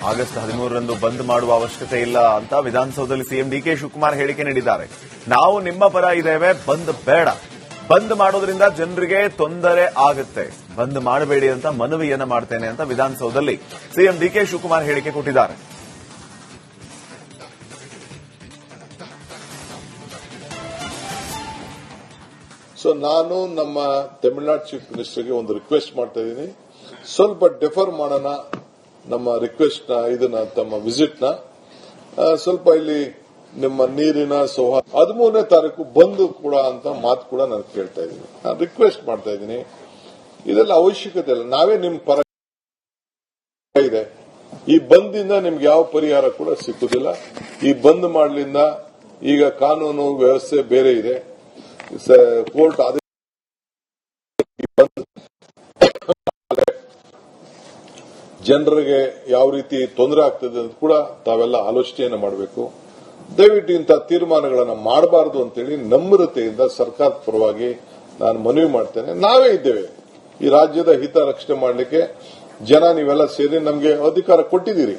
August 13ರಂದು ಬಂದ್ ಮಾಡುವ ಅವಶ್ಯಕತೆ ಇಲ್ಲ ಅಂತ ವಿಧಾನಸೌಧದಲ್ಲಿ ಸಿಎಂ ಡಿಕೆ ಶಿವಕುಮಾರ್ ಹೇಳಿಕೆ ನೀಡಿದ್ದಾರೆ. ನಾವು ನಿಮ್ಮ ಪರ ಇದ್ದೇವೆ, ಬಂದ್ ಬೇಡ. ಬಂದ್ ಮಾಡೋದ್ರಿಂದ ಜನರಿಗೆ ತೊಂದರೆ ಆಗುತ್ತೆ, ಬಂದ್ ಮಾಡಬೇಡಿ ಅಂತ ಮನವಿಯನ್ನ ಮಾಡ್ತೇನೆ ಅಂತ ವಿಧಾನಸೌಧದಲ್ಲಿ ಸಿಎಂ ಡಿಕೆ ಶಿವಕುಮಾರ್ ಹೇಳಿಕೆ ಕೊಟ್ಟಿದ್ದಾರೆ. ಸೊ ನಾನು ನಮ್ಮ ತಮಿಳುನಾಡು ಚೀಫ್ ಮಿನಿಸ್ಟರ್ಗೆ ಒಂದು ರಿಕ್ವೆಸ್ಟ್ ಮಾಡ್ತಾ ಇದ್ದೀನಿ, ಸ್ವಲ್ಪ ಡೆಫರ್ ಮಾಡೋಣ ನಮ್ಮ ರಿಕ್ವೆಸ್ಟ್ ನ, ಇದನ್ನ ತಮ್ಮ ವಿಸಿಟ್ ನ ಸ್ವಲ್ಪ ಇಲ್ಲಿ ನಿಮ್ಮ ನೀರಿನ ಸೌಹಾರ್ದ 13ನೇ ತಾರೀಕು ಬಂದು ಕೂಡ ಅಂತ ಮಾತು ಕೂಡ ನಾನು ಕೇಳ್ತಾ ಇದ್ದೀನಿ, ನಾನು ರಿಕ್ವೆಸ್ಟ್ ಮಾಡ್ತಾ ಇದ್ದೀನಿ. ಇದೆಲ್ಲ ಅವಶ್ಯಕತೆ ಇಲ್ಲ, ನಾವೇ ನಿಮ್ ಪರ ಇದೆ. ಈ ಬಂದಿಂದ ನಿಮ್ಗೆ ಯಾವ ಪರಿಹಾರ ಕೂಡ ಸಿಕ್ಕುದಿಲ್ಲ. ಈ ಬಂದ್ ಮಾಡ್ಲಿಂದ ಈಗ ಕಾನೂನು ವ್ಯವಸ್ಥೆ ಬೇರೆ ಇದೆ, ಕೋರ್ಟ್ ಜನರಿಗೆ ಯಾವ ರೀತಿ ತೊಂದರೆ ಆಗ್ತದೆ ಅಂತ ಕೂಡ ತಾವೆಲ್ಲ ಆಲೋಚನೆಯನ್ನು ಮಾಡಬೇಕು. ದಯವಿಟ್ಟು ಇಂತಹ ತೀರ್ಮಾನಗಳನ್ನು ಮಾಡಬಾರದು ಅಂತೇಳಿ ನಮ್ರತೆಯಿಂದ ಸರ್ಕಾರದ ಪರವಾಗಿ ನಾನು ಮನವಿ ಮಾಡ್ತೇನೆ. ನಾವೇ ಇದ್ದೇವೆ ಈ ರಾಜ್ಯದ ಹಿತ ರಕ್ಷಣೆ ಮಾಡಲಿಕ್ಕೆ. ಜನ ನೀವೆಲ್ಲ ಸೇರಿ ನಮಗೆ ಅಧಿಕಾರ ಕೊಟ್ಟಿದ್ದೀರಿ.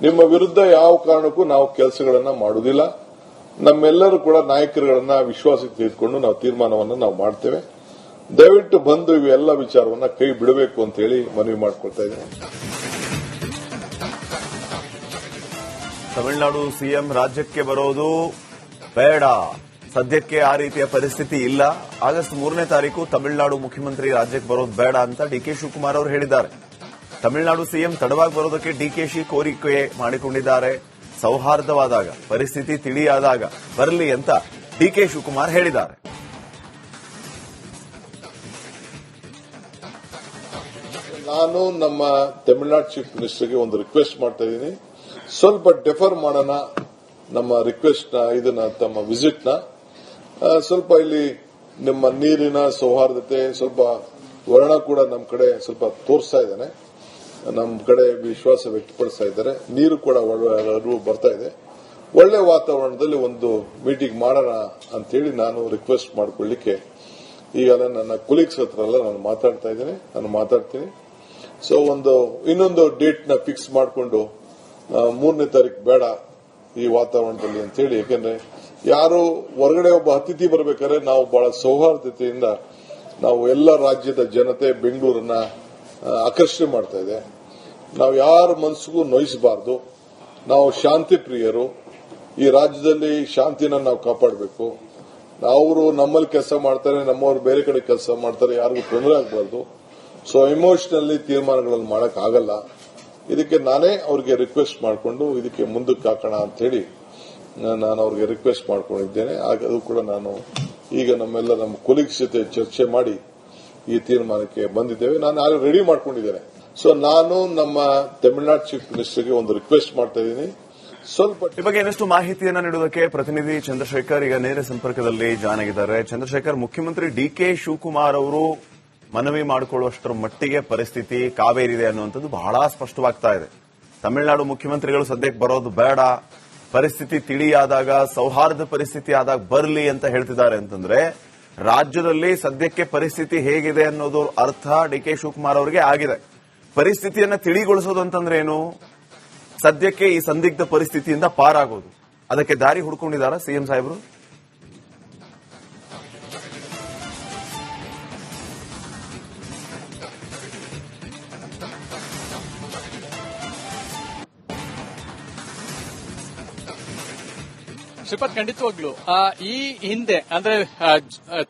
ನಿಮ್ಮ ವಿರುದ್ಧ ಯಾವ ಕಾರಣಕ್ಕೂ ನಾವು ಕೆಲಸಗಳನ್ನ ಮಾಡುವುದಿಲ್ಲ. ನಮ್ಮೆಲ್ಲರೂ ಕೂಡ ನಾಯಕರುಗಳನ್ನ ವಿಶ್ವಾಸಕ್ಕೆ ತೆಗೆದುಕೊಂಡು ನಾವು ತೀರ್ಮಾನವನ್ನು ನಾವು ಮಾಡ್ತೇವೆ. ದಯವಿಟ್ಟು ಬಂದು ಇವೆಲ್ಲ ವಿಚಾರವನ್ನ ಕೈ ಬಿಡಬೇಕು ಅಂತ ಹೇಳಿ ಮನವಿ ಮಾಡಿಕೊಳ್ತಾ ಇದ್ದೇನೆ. ತಮಿಳುನಾಡು ಸಿಎಂ ರಾಜ್ಯಕ್ಕೆ ಬರೋದು ಬೇಡ, ಸದ್ಯಕ್ಕೆ ಆ ರೀತಿಯ ಪರಿಸ್ಥಿತಿ ಇಲ್ಲ. ಆಗಸ್ಟ್ 3ನೇ ತಾರೀಕು ತಮಿಳುನಾಡು ಮುಖ್ಯಮಂತ್ರಿ ರಾಜ್ಯಕ್ಕೆ ಬರೋದು ಬೇಡ ಅಂತ ಡಿಕೆ ಶಿವಕುಮಾರ್ ಅವರು ಹೇಳಿದ್ದಾರೆ. ತಮಿಳುನಾಡು ಸಿಎಂ ತಡವಾಗಿ ಬರೋದಕ್ಕೆ ಡಿಕೆಶಿ ಕೋರಿಕೆ ಮಾಡಿಕೊಂಡಿದ್ದಾರೆ. ಸೌಹಾರ್ದವಾದಾಗ, ಪರಿಸ್ಥಿತಿ ತಿಳಿಯಾದಾಗ ಬರಲಿ ಅಂತ ಡಿಕೆ ಶಿವಕುಮಾರ್ ಹೇಳಿದ್ದಾರೆ. ನಾನು ನಮ್ಮ ತಮಿಳುನಾಡು ಚೀಫ್ ಮಿನಿಸ್ಟರ್ಗೆ ಒಂದು ರಿಕ್ವೆಸ್ಟ್ ಮಾಡ್ತಾ ಇದ್ದೀನಿ, ಸ್ವಲ್ಪ ಡೆಫರ್ ಮಾಡೋಣ ನಮ್ಮ ರಿಕ್ವೆಸ್ಟ್ ನ, ಇದನ್ನ ತಮ್ಮ ವಿಸಿಟ್ ನ ಸ್ವಲ್ಪ ಇಲ್ಲಿ ನಿಮ್ಮ ನೀರಿನ ಸೌಹಾರ್ದತೆ ಸ್ವಲ್ಪ ವರ್ಣ ಕೂಡ ನಮ್ಮ ಕಡೆ ಸ್ವಲ್ಪ ತೋರಿಸ್ತಾ ಇದ್ದಾನೆ, ನಮ್ಮ ಕಡೆ ವಿಶ್ವಾಸ ವ್ಯಕ್ತಪಡಿಸ್ತಾ ಇದ್ದಾರೆ. ನೀರು ಕೂಡ ಬರ್ತಾ ಇದೆ. ಒಳ್ಳೆ ವಾತಾವರಣದಲ್ಲಿ ಒಂದು ಮೀಟಿಂಗ್ ಮಾಡೋಣ ಅಂತೇಳಿ ನಾನು ರಿಕ್ವೆಸ್ಟ್ ಮಾಡಿಕೊಳ್ಳಿಕ್ಕೆ ಈಗಲ್ಲ ನನ್ನ ಕೊಲೀಗ್ಸ್ ಹತ್ರ ಎಲ್ಲ ನಾನು ಮಾತಾಡ್ತಾ ಇದ್ದೇನೆ, ನಾನು ಮಾತಾಡ್ತೀನಿ. ಸೊ ಇನ್ನೊಂದು ಡೇಟ್ ನ ಫಿಕ್ಸ್ ಮಾಡಿಕೊಂಡು 3ನೇ ತಾರೀಕು ಬೇಡ ಈ ವಾತಾವರಣದಲ್ಲಿ ಅಂತ ಹೇಳಿ. ಯಾಕೆಂದ್ರೆ ಯಾರು ಹೊರಗಡೆ ಒಬ್ಬ ಅತಿಥಿ ಬರಬೇಕಾದ್ರೆ ನಾವು ಬಹಳ ಸೌಹಾರ್ದತೆಯಿಂದ ನಾವು ಎಲ್ಲ ರಾಜ್ಯದ ಜನತೆ ಬೆಂಗಳೂರನ್ನ ಆಕರ್ಷಣೆ ಮಾಡ್ತಾ ಇದೆ. ನಾವು ಯಾರ ಮನಸ್ಸಿಗೂ ನೋಯಿಸಬಾರದು. ನಾವು ಶಾಂತಿ ಪ್ರಿಯರು. ಈ ರಾಜ್ಯದಲ್ಲಿ ಶಾಂತಿನ ನಾವು ಕಾಪಾಡಬೇಕು. ಅವರು ನಮ್ಮಲ್ಲಿ ಕೆಲಸ ಮಾಡ್ತಾರೆ, ನಮ್ಮವರು ಬೇರೆ ಕಡೆ ಕೆಲಸ ಮಾಡ್ತಾರೆ, ಯಾರಿಗೂ ತೊಂದರೆ ಆಗಬಾರ್ದು. ಸೊ ಇಮೋಷನಲಿ ತೀರ್ಮಾನಗಳನ್ನು ಮಾಡಕ್ ಆಗಲ್ಲ. ಇದಕ್ಕೆ ನಾನೇ ಅವ್ರಿಗೆ ರಿಕ್ವೆಸ್ಟ್ ಮಾಡಿಕೊಂಡು ಇದಕ್ಕೆ ಮುಂದಕ್ಕೆ ಹಾಕೋಣ ಅಂತ ಹೇಳಿ ನಾನು ಅವ್ರಿಗೆ ರಿಕ್ವೆಸ್ಟ್ ಮಾಡ್ಕೊಂಡಿದ್ದೇನೆ. ಅದು ಕೂಡ ನಾನು ಈಗ ನಮ್ಮ ಕೊಲೀಗ್ಸ್ ಜೊತೆ ಚರ್ಚೆ ಮಾಡಿ ಈ ತೀರ್ಮಾನಕ್ಕೆ ಬಂದಿದ್ದೇವೆ. ನಾನು ಆಗ ರೆಡಿ ಮಾಡ್ಕೊಂಡಿದ್ದೇನೆ. ಸೊ ನಾನು ನಮ್ಮ ತಮಿಳುನಾಡು ಚೀಫ್ ಮಿನಿಸ್ಟರ್ಗೆ ಒಂದು ರಿಕ್ವೆಸ್ಟ್ ಮಾಡ್ತಾ ಇದ್ದೀನಿ, ಸ್ವಲ್ಪ ಈ ಬಗ್ಗೆ ಇನ್ನಷ್ಟು ಮಾಹಿತಿಯನ್ನು ನೀಡುವುದಕ್ಕೆ ಪ್ರತಿನಿಧಿ ಚಂದ್ರಶೇಖರ್ ಈಗ ನೇರ ಸಂಪರ್ಕದಲ್ಲಿ ಜಾಯ್ನ್ ಆಗಿದ್ದಾರೆ. ಚಂದ್ರಶೇಖರ್, ಮುಖ್ಯಮಂತ್ರಿ ಡಿಕೆ ಶಿವಕುಮಾರ್ ಅವರು ಮನವಿ ಮಾಡಿಕೊಳ್ಳುವಷ್ಟರ ಮಟ್ಟಿಗೆ ಪರಿಸ್ಥಿತಿ ಕಾವೇರಿದೆ ಅನ್ನುವಂಥದ್ದು ಬಹಳ ಸ್ಪಷ್ಟವಾಗ್ತಾ ಇದೆ. ತಮಿಳುನಾಡು ಮುಖ್ಯಮಂತ್ರಿಗಳು ಸದ್ಯಕ್ಕೆ ಬರೋದು ಬೇಡ, ಪರಿಸ್ಥಿತಿ ತಿಳಿಯಾದಾಗ, ಸೌಹಾರ್ದ ಪರಿಸ್ಥಿತಿ ಆದಾಗ ಬರಲಿ ಅಂತ ಹೇಳ್ತಿದ್ದಾರೆ. ಅಂತಂದ್ರೆ ರಾಜ್ಯದಲ್ಲಿ ಸದ್ಯಕ್ಕೆ ಪರಿಸ್ಥಿತಿ ಹೇಗಿದೆ ಅನ್ನೋದು ಅರ್ಥ ಡಿಕೆ ಶಿವಕುಮಾರ್ ಅವರಿಗೆ ಆಗಿದೆ. ಪರಿಸ್ಥಿತಿಯನ್ನ ತಿಳಿಗೊಳಿಸೋದು ಅಂತಂದ್ರೆ ಏನು? ಸದ್ಯಕ್ಕೆ ಈ ಸಂದಿಗ್ಧ ಪರಿಸ್ಥಿತಿಯಿಂದ ಪಾರಾಗೋದು, ಅದಕ್ಕೆ ದಾರಿ ಹುಡ್ಕೊಂಡಿದ್ದಾರಾ ಸಿಎಂ ಸಾಹೇಬರು? ಶ್ರೀಪಾದ್, ಖಂಡಿತವಾಗ್ಲು ಈ ಹಿಂದೆ ಅಂದ್ರೆ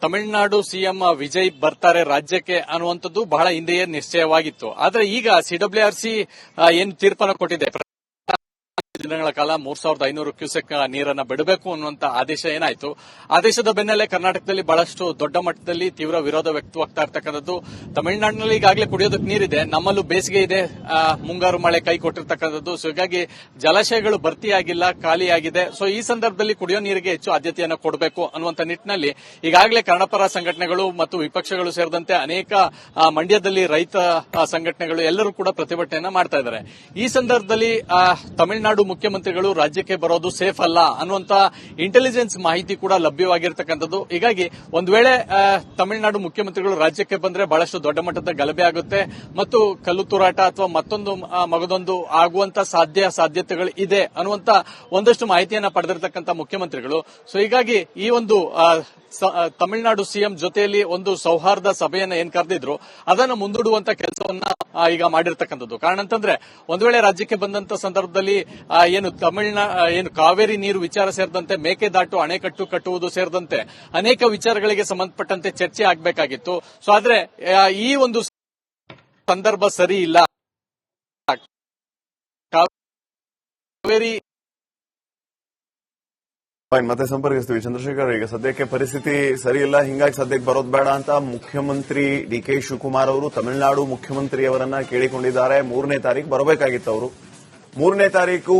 ತಮಿಳುನಾಡು ಸಿಎಂ ವಿಜಯ್ ಬರ್ತಾರೆ ರಾಜ್ಯಕ್ಕೆ ಅನ್ನುವಂಥದ್ದು ಬಹಳ ಹಿಂದೆಯೇ ನಿಶ್ಚಯವಾಗಿತ್ತು. ಆದ್ರೆ ಈಗ ಸಿಡಬ್ಲ್ಯೂಆರ್ಸಿ ಏನು ತೀರ್ಪನ್ನು ಕೊಟ್ಟಿದೆ, ದಿನಗಳ ಕಾಲ 3500 ಕ್ಯೂಸೆಕ್ ನೀರನ್ನ ಬಿಡಬೇಕು ಅನ್ನುವಂತ ಆದೇಶ ಏನಾಯ್ತು. ಆದೇಶದ ಬೆನ್ನಲ್ಲೇ ಕರ್ನಾಟಕದಲ್ಲಿ ಬಹಳಷ್ಟು ದೊಡ್ಡ ಮಟ್ಟದಲ್ಲಿ ತೀವ್ರ ವಿರೋಧ ವ್ಯಕ್ತವಾಗ್ತಾ ಇರ್ತಕ್ಕಂಥದ್ದು. ತಮಿಳುನಾಡಿನಲ್ಲಿ ಈಗಾಗಲೇ ಕುಡಿಯೋದಕ್ಕೆ ನೀರಿದೆ, ನಮ್ಮಲ್ಲೂ ಬೇಸಿಗೆ ಇದೆ, ಮುಂಗಾರು ಮಳೆ ಕೈ ಕೊಟ್ಟಿರ್ತಕ್ಕಂಥದ್ದು. ಸೊ ಹೀಗಾಗಿ ಜಲಾಶಯಗಳು ಭರ್ತಿಯಾಗಿಲ್ಲ, ಖಾಲಿಯಾಗಿದೆ. ಸೊ ಈ ಸಂದರ್ಭದಲ್ಲಿ ಕುಡಿಯೋ ನೀರಿಗೆ ಹೆಚ್ಚು ಆದ್ಯತೆಯನ್ನು ಕೊಡಬೇಕು ಅನ್ನುವಂತ ನಿಟ್ಟಿನಲ್ಲಿ ಈಗಾಗಲೇ ಕನ್ನಡಪರ ಸಂಘಟನೆಗಳು ಮತ್ತು ವಿಪಕ್ಷಗಳು ಸೇರಿದಂತೆ ಅನೇಕ ಮಂಡ್ಯದಲ್ಲಿ ರೈತ ಸಂಘಟನೆಗಳು ಎಲ್ಲರೂ ಕೂಡ ಪ್ರತಿಭಟನೆಯನ್ನ ಮಾಡ್ತಾ ಇದ್ದಾರೆ. ಈ ಸಂದರ್ಭದಲ್ಲಿ ತಮಿಳುನಾಡು ಮುಖ್ಯಮಂತ್ರಿಗಳು ರಾಜ್ಯಕ್ಕೆ ಬರೋದು ಸೇಫ್ ಅಲ್ಲ ಅನ್ನುವಂತ ಇಂಟೆಲಿಜೆನ್ಸ್ ಮಾಹಿತಿ ಕೂಡ ಲಭ್ಯವಾಗಿರ್ತಕ್ಕಂಥದ್ದು. ಹೀಗಾಗಿ ಒಂದು ವೇಳೆ ತಮಿಳುನಾಡು ಮುಖ್ಯಮಂತ್ರಿಗಳು ರಾಜ್ಯಕ್ಕೆ ಬಂದ್ರೆ ಬಹಳಷ್ಟು ದೊಡ್ಡ ಮಟ್ಟದ ಗಲಭೆ ಆಗುತ್ತೆ ಮತ್ತು ಕಲ್ಲು ತೂರಾಟ ಅಥವಾ ಮತ್ತೊಂದು ಮಗದೊಂದು ಆಗುವಂತ ಸಾಧ್ಯತೆಗಳು ಇದೆ ಅನ್ನುವಂತ ಒಂದಷ್ಟು ಮಾಹಿತಿಯನ್ನ ಪಡೆದಿರತಕ್ಕಂಥ ಮುಖ್ಯಮಂತ್ರಿಗಳು. ಸೊ ಹೀಗಾಗಿ ಈ ಒಂದು ತಮಿಳುನಾಡು ಸಿಎಂ ಜೊತೆಯಲ್ಲಿ ಒಂದು ಸೌಹಾರ್ದ ಸಭೆಯನ್ನ ಏನ್ ಕರೆದಿದ್ರು ಅದನ್ನ ಮುಂದೂಡುವಂತ ಕೆಲಸವನ್ನ ಈಗ ಮಾಡಿರ್ತಕ್ಕಂಥದ್ದು. ಕಾರಣ ಅಂತಂದ್ರೆ ಒಂದು ವೇಳೆ ರಾಜ್ಯಕ್ಕೆ ಬಂದಂತ ಸಂದರ್ಭದಲ್ಲಿ ಏನು ಕಾವೇರಿ ನೀರು ವಿಚಾರ ಸೇರಿದಂತೆ ಮೇಕೆದಾಟು ಅಣೆಕಟ್ಟು ಕಟ್ಟುವುದು ಸೇರಿದಂತೆ ಅನೇಕ ವಿಚಾರಗಳಿಗೆ ಸಂಬಂಧಪಟ್ಟಂತೆ ಚರ್ಚೆ ಆಗಬೇಕಾಗಿತ್ತು. ಸೊ ಆದ್ರೆ ಈ ಒಂದು ಸಂದರ್ಭ ಸರಿ ಇಲ್ಲ. ಕಾವೇರಿ ಮತ್ತೆ ಸಂಪರ್ಕಿಸ್ತೀವಿ. ಚಂದ್ರಶೇಖರ್, ಈಗ ಸದ್ಯಕ್ಕೆ ಪರಿಸ್ಥಿತಿ ಸರಿ ಇಲ್ಲ, ಹಿಂಗಾಗಿ ಸದ್ಯಕ್ಕೆ ಬರೋದು ಬೇಡ ಅಂತ ಮುಖ್ಯಮಂತ್ರಿ ಡಿಕೆ ಶಿವಕುಮಾರ್ ಅವರು ತಮಿಳುನಾಡು ಮುಖ್ಯಮಂತ್ರಿಯವರನ್ನ ಕೇಳಿಕೊಂಡಿದ್ದಾರೆ. 3ನೇ ತಾರೀಕು ಬರಬೇಕಾಗಿತ್ತು ಅವರು. 3ನೇ ತಾರೀಕು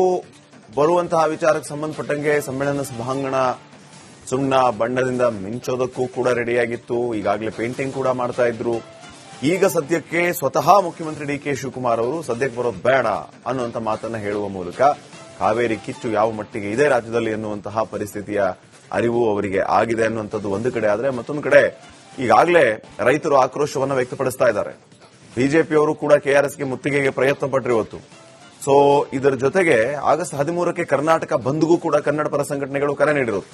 ಬರುವಂತಹ ವಿಚಾರಕ್ಕೆ ಸಂಬಂಧಪಟ್ಟಂಗೆ ಸಮ್ಮೇಳನ ಸಭಾಂಗಣ ಸುಣ್ಣ ಬಣ್ಣದಿಂದ ಮಿಂಚೋದಕ್ಕೂ ಕೂಡ ರೆಡಿಯಾಗಿತ್ತು. ಈಗಾಗಲೇ ಪೇಂಟಿಂಗ್ ಕೂಡ ಮಾಡ್ತಾ ಇದ್ರು. ಈಗ ಸದ್ಯಕ್ಕೆ ಸ್ವತಃ ಮುಖ್ಯಮಂತ್ರಿ ಡಿಕೆ ಶಿವಕುಮಾರ್ ಅವರು ಸದ್ಯಕ್ಕೆ ಬರೋದು ಬೇಡ ಅನ್ನುವಂಥ ಮಾತನ್ನ ಹೇಳುವ ಮೂಲಕ ಕಾವೇರಿ ಕಿಚ್ಚು ಯಾವ ಮಟ್ಟಿಗೆ ಇದೆ ರಾಜ್ಯದಲ್ಲಿ ಎನ್ನುವಂತಹ ಪರಿಸ್ಥಿತಿಯ ಅರಿವು ಅವರಿಗೆ ಆಗಿದೆ ಅನ್ನುವಂಥದ್ದು ಒಂದು ಕಡೆ ಆದ್ರೆ, ಮತ್ತೊಂದು ಕಡೆ ಈಗಾಗಲೇ ರೈತರು ಆಕ್ರೋಶವನ್ನು ವ್ಯಕ್ತಪಡಿಸ್ತಾ ಇದ್ದಾರೆ. ಬಿಜೆಪಿಯವರು ಕೂಡ ಕೆಆರ್ಎಸ್ಗೆ ಮುತ್ತಿಗೆಗೆ ಪ್ರಯತ್ನ ಪಟ್ಟಿರುವತ್ತು. ಸೊ ಇದರ ಜೊತೆಗೆ ಆಗಸ್ಟ್ 13ಕ್ಕೆ ಕರ್ನಾಟಕ ಬಂದ್ಗೂ ಕೂಡ ಕನ್ನಡ ಪರ ಸಂಘಟನೆಗಳು ಕರೆ ನೀಡಿರುವುದು.